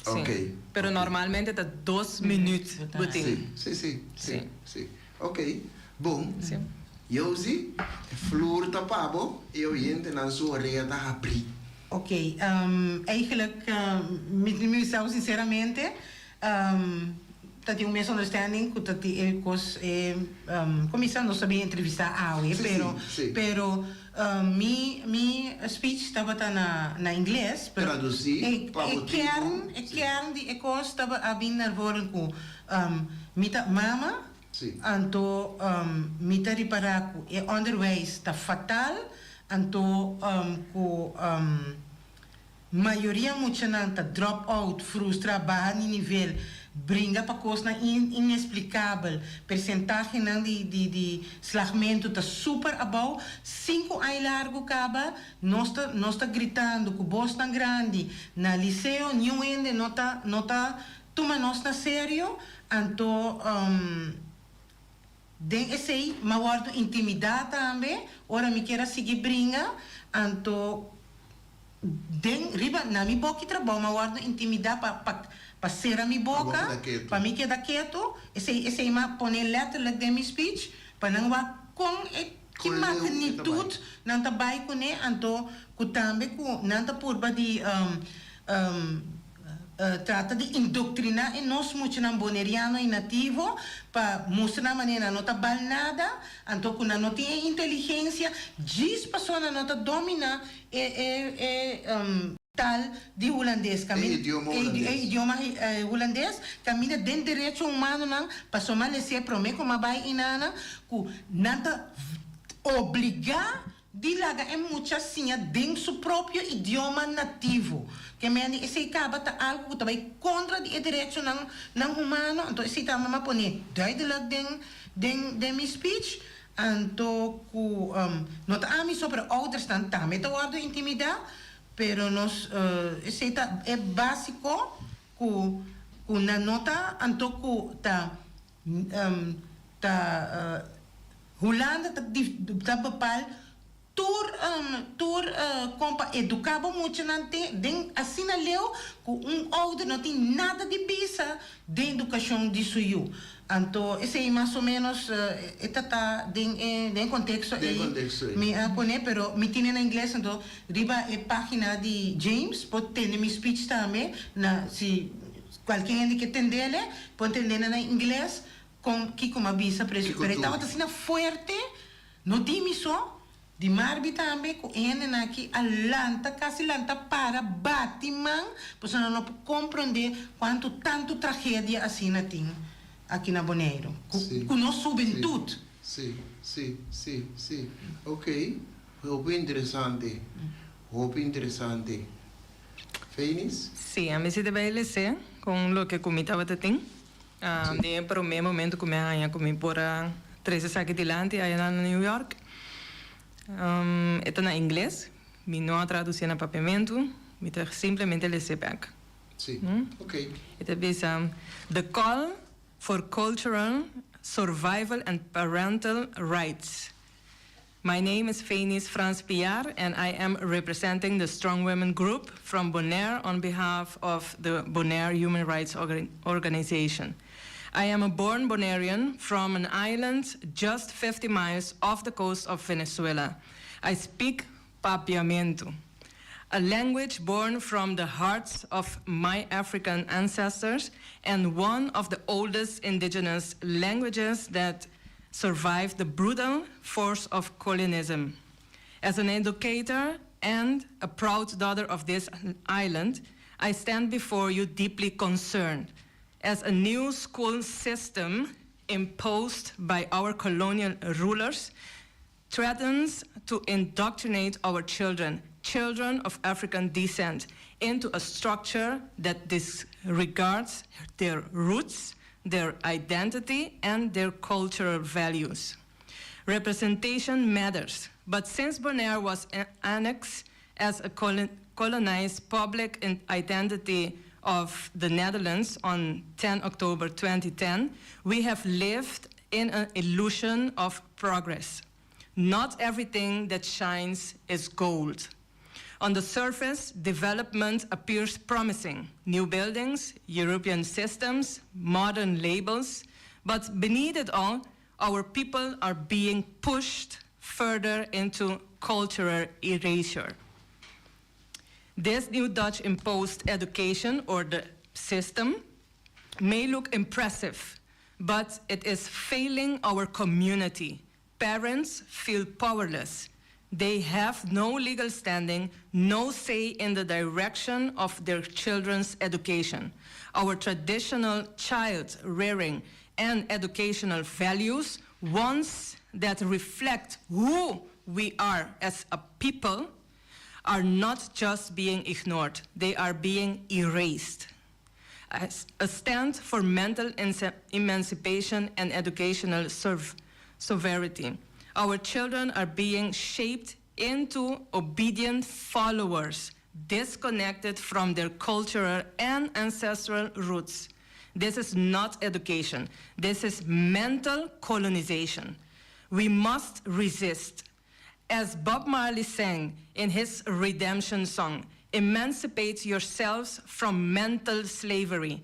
Sim. Ok. Pero normalmente é 2 minutos. Sim. Ok. Bom. Sim. Yossi, vloer te pabo, eu gente na sua rede abrir. Ok, eigenlijk, mezelf sinceramente, dat eu mesmo understanding que dat die cos comissão não sabia entrevistar a AUE, pero mi speech estava na inglês, traduzir kern die cos estava a vir nervoso com mita mama. Anto mita reparar que o onderwijs está fatal, anto maioria muita nanta drop out, frustra, barra de nível, brinca para coisa inexplicável, percentagem de slagmento está super abau, 5 anos largo acaba, nós está gritando que voz tão grande, na liceu, nenhum ainda não tá toma nós na sério, anto den esse mas guardo intimidade também ora me queira seguir brinca anto den riba na mi boca trabalho mas guardo intimidade para ser a mi boca para me quedar quieto esse mas pone letterlijk de mi speech para não vá com que magnitude não tá bem com né anto que também com não tá por de trata de indoctrinar e nós muito na boneriano e nativo para mostrar a maneira não tá bal nada então quando não tem inteligência diz pessoa não tá domina tal de holandês idioma holandês caminha dentro direito humano não para somar lesse promete como vai inana ku nada obrigar de laga é muita sinha dentro do próprio idioma nativo que me esse acaba tá algo que também contra de direito não humano então esse tá mama pone duidelijk den mi speech então ku não tá ami sobre ouders dan também tá guardo intimidade pero nos esse tá é básico ku na nota então ku tá Holanda tá bepal compa educava muito nante den assim na leu com ouder não tem nada de bisa de educação de suyo então esse é mais ou menos tá den contexto me apone pero me tinha na inglês então riba é página de James pode ter mi speech também na se qualquer que entender pode entender na inglês com que como avisa preso pero estava assim forte não dime só de Marbi também, com ele aqui, Alanta, quase Lanta para Batman, você não pode compreender quanto tanto tragédia assim tem aqui na Bonaire, com nossa juventude. Sim. Ok, roupa interessante. Feliz? Sim, a mim se deve LC, com o que comi estava tendo. De para o mesmo momento que me ganha comi por 13 saques de lante aí na New York. Está na inglês, me não traduzir na papamento, me ter simplesmente lesse back. Sim, ok. It is the call for cultural, survival and parental rights. My name is Fénis Frans Piar and I am representing the Strong Women Group from Bonaire on behalf of the Bonaire Human Rights Organization. I am a born Bonairean from an island just 50 miles off the coast of Venezuela. I speak Papiamento, a language born from the hearts of my African ancestors and one of the oldest indigenous languages that survived the brutal force of colonialism. As an educator and a proud daughter of this island, I stand before you deeply concerned as a new school system imposed by our colonial rulers threatens to indoctrinate our children, children of African descent, into a structure that disregards their roots, their identity, and their cultural values. Representation matters, but since Bonaire was annexed as a colonized public identity of the Netherlands on 10 October 2010, we have lived in an illusion of progress. Not everything that shines is gold. On the surface, development appears promising. New buildings, European systems, modern labels, but beneath it all, our people are being pushed further into cultural erasure. This new Dutch imposed education, or the system, may look impressive, but it is failing our community. Parents feel powerless. They have no legal standing, no say in the direction of their children's education. Our traditional child rearing and educational values, ones that reflect who we are as a people, are not just being ignored, they are being erased. As a stand for mental emancipation and educational sovereignty, our children are being shaped into obedient followers, disconnected from their cultural and ancestral roots. This is not education. This is mental colonization. We must resist. As Bob Marley sang in his redemption song, emancipate yourselves from mental slavery.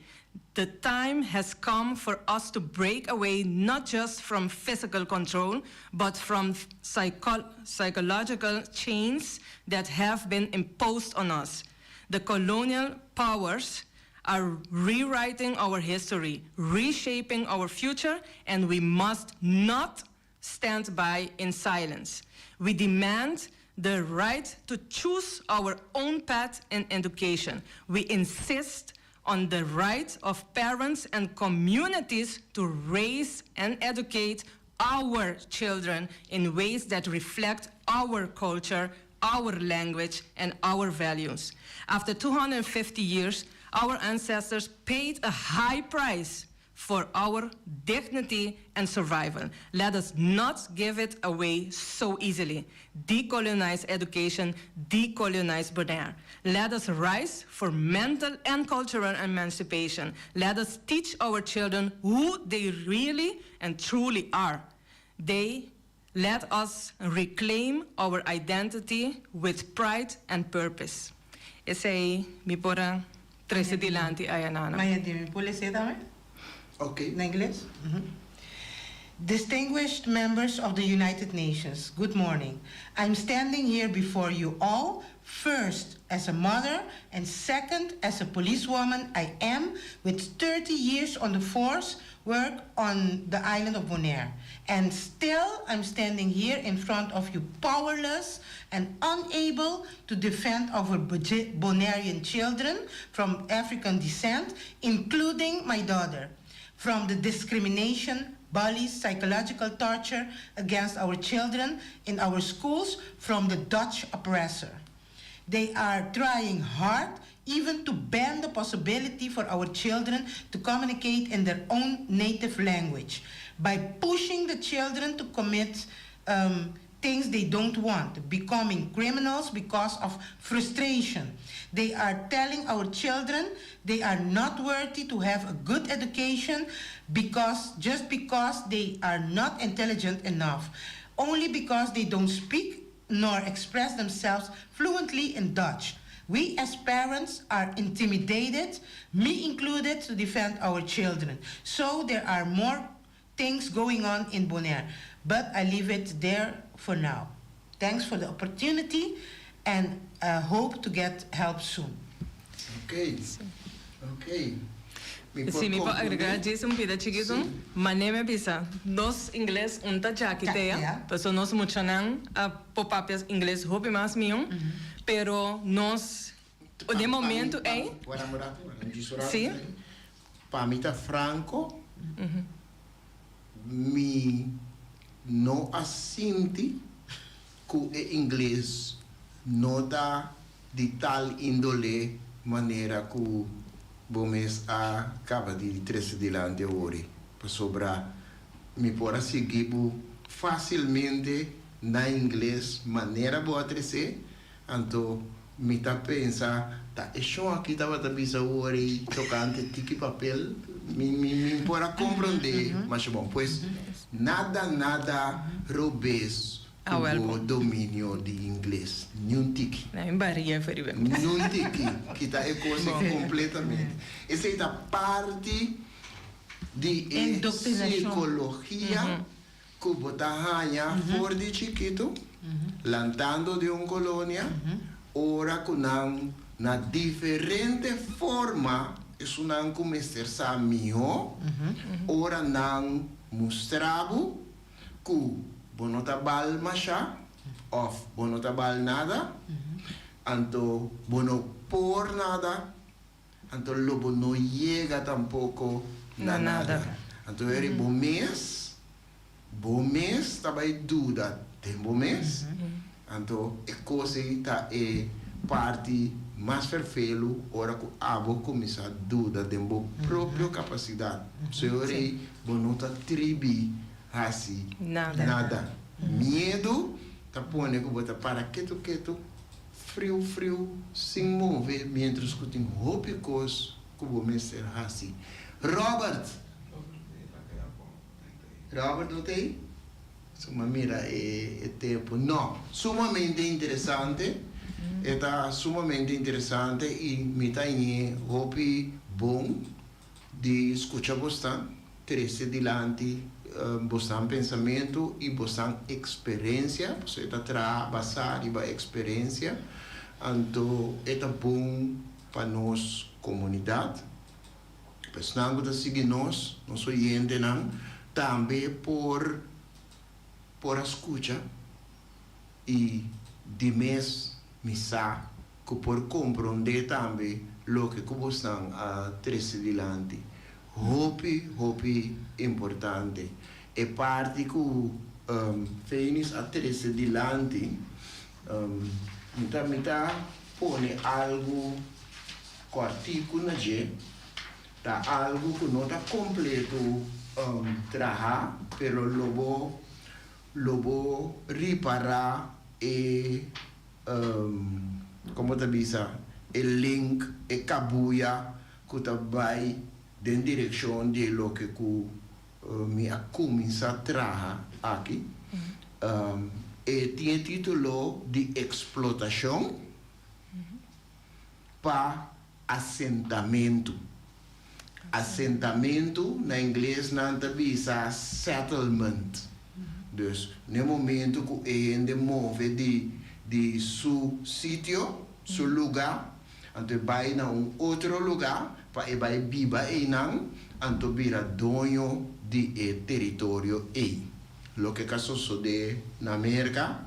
The time has come for us to break away not just from physical control, but from psychological chains that have been imposed on us. The colonial powers are rewriting our history, reshaping our future, and we must not stand by in silence. We demand the right to choose our own path in education. We insist on the right of parents and communities to raise and educate our children in ways that reflect our culture, our language, and our values. After 250 years, our ancestors paid a high price for our dignity and survival. Let us not give it away so easily. Decolonize education, decolonize Bonaire. Let us rise for mental and cultural emancipation. Let us teach our children who they really and truly are. Let us reclaim our identity with pride and purpose. Ese mi pora tresidilanti ayanana. Maya dimi pule say that? Okay. In English? Distinguished members of the United Nations, good morning. I'm standing here before you all, first as a mother, and second as a policewoman I am, with 30 years on the force work on the island of Bonaire. And still, I'm standing here in front of you, powerless and unable to defend our Bonairean children from African descent, including my daughter, from the discrimination, bullies, psychological torture against our children in our schools from the Dutch oppressor. They are trying hard even to ban the possibility for our children to communicate in their own native language by pushing the children to commit things they don't want, becoming criminals because of frustration. They are telling our children they are not worthy to have a good education just because they are not intelligent enough, only because they don't speak nor express themselves fluently in Dutch. We as parents are intimidated, me included, to defend our children. So there are more things going on in Bonaire, but I leave it there for now. Thanks for the opportunity and hope to get help soon. Okay. Okay. Si mi pa agregar Jason pida chiquito, maneme pisa dos inglês unta jaquiteia, pero nós muchanan a popapias inglês hope mais mion, pero nós de momento é Sim. Pamita Franco. mi no assinti que el inglés no da de tal índole manera que vamos a acabar de tres delante hoje. Para sobrar, me pode seguir facilmente na inglês maneira boa trecer, então me tá pensa, tá, isso aqui tava da bisa hoje, tocante tiki papel, me pode compreender, mas bom, pois nada roubes o domínio de inglês, nenhum tiki. Não, varia, Feribe. Nenhum tiki, que tá é coisa completamente. Essa é a parte de psicologia que botahanha for de chiquito, lantando de uma colônia, ora que na diferente forma, isso não começar a melhor, ora não mostravo que bonotabal macha, ou bonotabal nada, anto bono por nada, anto lobo no llega tampoco na nada. Anto eri bom mês, tabai dúvida, tem bom mês, anto é coisa tá é parte mais perfeito, ora que abo começar a dúvida de boa própria capacidade. Se eri bonota tribi, assim, nada. Medo, tá pondo que bota para quieto, frio, sem mover, mientras que tem roupa coisa que vou mexer assim. Robert, não tem? Suma mira é tempo. Não, sumamente interessante. Está sumamente interessante e me tá em roupa bom de escutar bastante, trazer dilante bastante pensamento e bastante experiência. Você está trabalhando em experiência. Então, é bom para nós, comunidade. Pois não está seguindo nós oyentes, também por escuta e de mês missa que por compreender também o que você está a trazer dilante. Hope importante. É parte que fez a trazer dilante. Mita põe algo cortico na gente, tá algo que não está completo trabalhar, pero lobo reparar e como te diz, o link e cabuia que tá vai em direção de lo que me começa a trabalhar aqui. E tinha título de explotação para assentamento. Assentamento, na inglês, não diz settlement. Dus, no momento que ele move de seu sítio, seu lugar, então vai a outro lugar, para vai viver aí, então vira dono de território aí. Lo que sucede na América,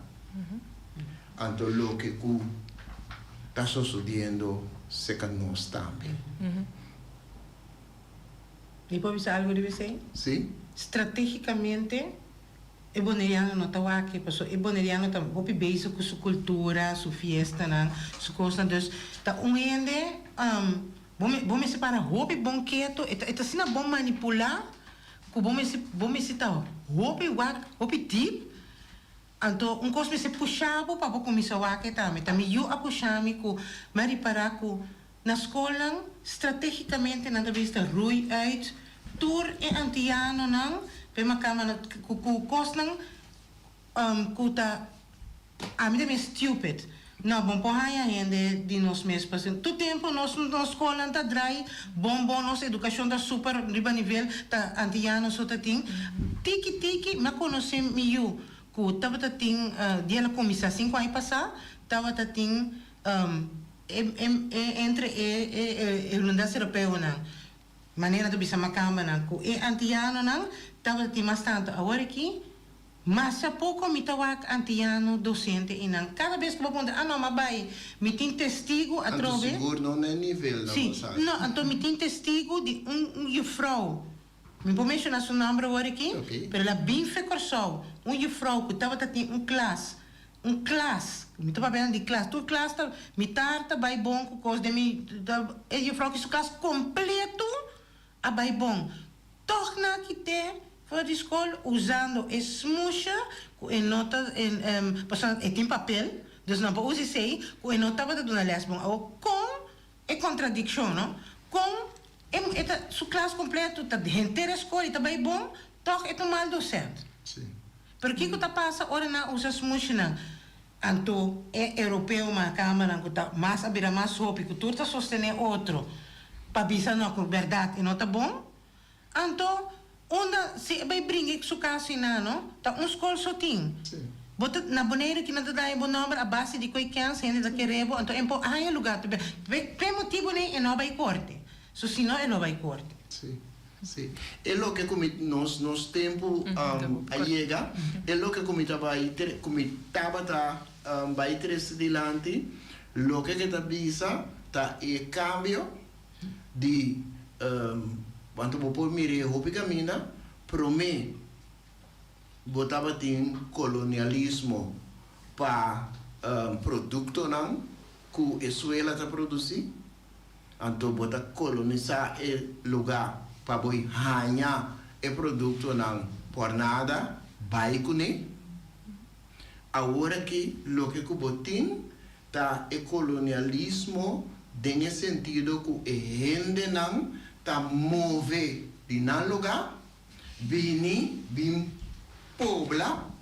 então lo que está sucedendo seca nós também. E pode dizer algo de você? Sim. Estrategicamente, o boneriano não está aqui, porque o boneriano está muito bem com sua cultura, sua festa, sua coisa. Então, está gente, vamos separar roupa bom quieto, está sendo bom manipular, que vamos citar roupa tip. Então, coisa se puxava para começar a aqui também eu a puxar-me com mas para que na escola estrategicamente na vista rui uit tour e antiano não pema cama com coisa cuta a mim é stupid não bom porra ainda de nós mesmos passando todo tempo nós escola tá dry bom nossa educação tá super riba nível tá antiano só tá tem tiki mas conhece eu que tava tá tem dia na comissão 5 anos passar tava tá tem entre a Irlandês europeu não maneira de bisa macamba não que é antiano não tava tem bastante agora aqui mas há pouco me tawak antiano docente e não cada vez que vou contar não mas vai me tem testigo a trove seguro não é nível sim não então me tem testigo de juffrouw Me vou mencionar seu nome agora aqui. Ok. Pero ela bem fecorsou. Juffrouw que estava tendo classe. Classe. Me estava vendo de classe. Tu classe, me tarta, vai bom, com coisa de mim. Juffrouw que sua classe completo, a vai bom. Torna que tem, fora de escola, usando esmucha, com nota, tem papel, dus não pode usar isso, com nota para dar lesbon. Com, é contradição, não? Com, sua classe completa, tá dentro da escola, tá bem bom, toch é mal docente. Sim. Por que tá passa hora na usa esmucha, não? Anto é europeu, uma câmara, que tá mais abrir mais roupa, que tu tá sostener outro, para bisa não, com verdade, e não tá bom? Anto, onda, se vai brincar com sua casa, não? Tá escola só tem. Sim. Bota na boneira que não te dá bom número, a base de qualquer cansa, ainda que rebo, então é lugar. Por motivo nem é não vai corte. So, se não é não vai corte. Sim. Sim. É o que nos tempo chega, é o que comitava vai trazer adiante, o que tá bisa, tá é cambio de quando vou mirar roupa caminha, para mim botava tem colonialismo para produto não que a escola tá produzir, então bota colonizar o lugar para boi ganhar o produto não por nada, vai com ele. Agora que o que botin tá é colonialismo nesse sentido que a gente não tá move de nan lugar, vim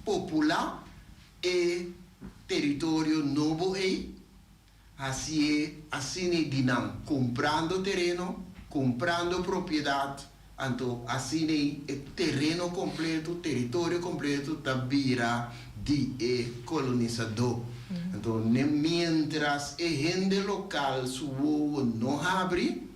popular e território novo aí, assim de nan comprando terreno, comprando propriedade, então assim é terreno completo, território completo tá vira de colonizador. Então, mientras a gente local sua não abre,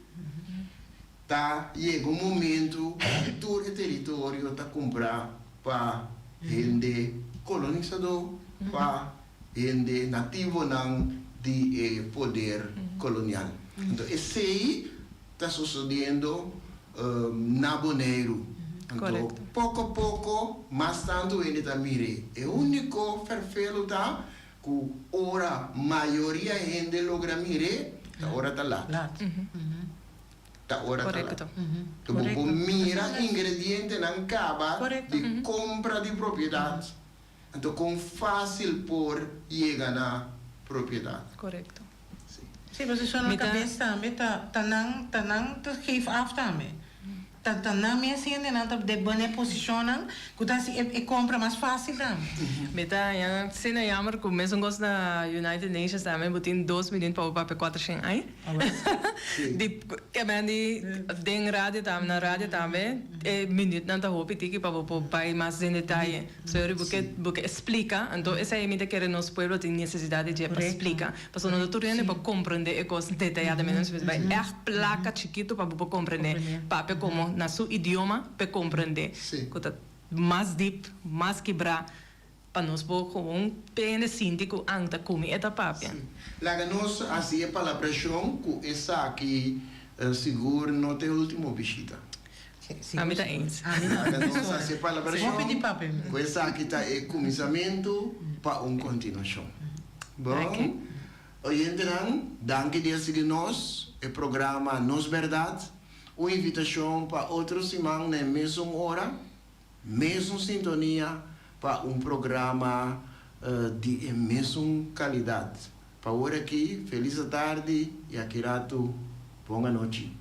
tá chega momento todo o território tá comprar para gente colonizador, para gente nativo não de poder colonial. Então, esse aí está sucedendo na Bonaire. Então, pouco a pouco, mais tanto ele está mire. É o único perfeito tá que ora maioria gente logra mire, tá ora tá lá. Tá ora tá lá. Então, vou mira ingrediente não acaba de compra de propriedade. Então, com fácil por chegar na propriedade. Correto. Sim, mas isso na cabeça também tá não geef af também. Na minha cena, não tá de boa posição, que tá se compra mais fácil também. Meta, yang cena jammer que mesmo gosto da United Nations também, botin 2 milhões para o papel 400 ai. De que bem de rádio também, na rádio também, minuto não tá roupa tiki para o pai mais em detalhe. So eu porque explica, então essa é minha que nos pueblo tem necessidade de explicar. Porque não tô tendo para compreender coisas detalhadamente, vai placa chiquito para compreender, papel como na seu idioma para compreender. Mais deep, mais quebrar para nós com pena síntico anta comer esta papia. Lá nós assim para a pressão que essa aqui seguro não tem última visita. A mim tá ens. Nós assim para a pressão. Vou pedir papel. Com essa aqui tá é começamento para continuação. Bom. Hoje então, danke dia seguir nós o programa Nos Verdade. Uma invitação para outra semana na mesma hora, mesma sintonia, para programa de mesma qualidade. Para agora aqui, feliz tarde e aqui rato, boa noite.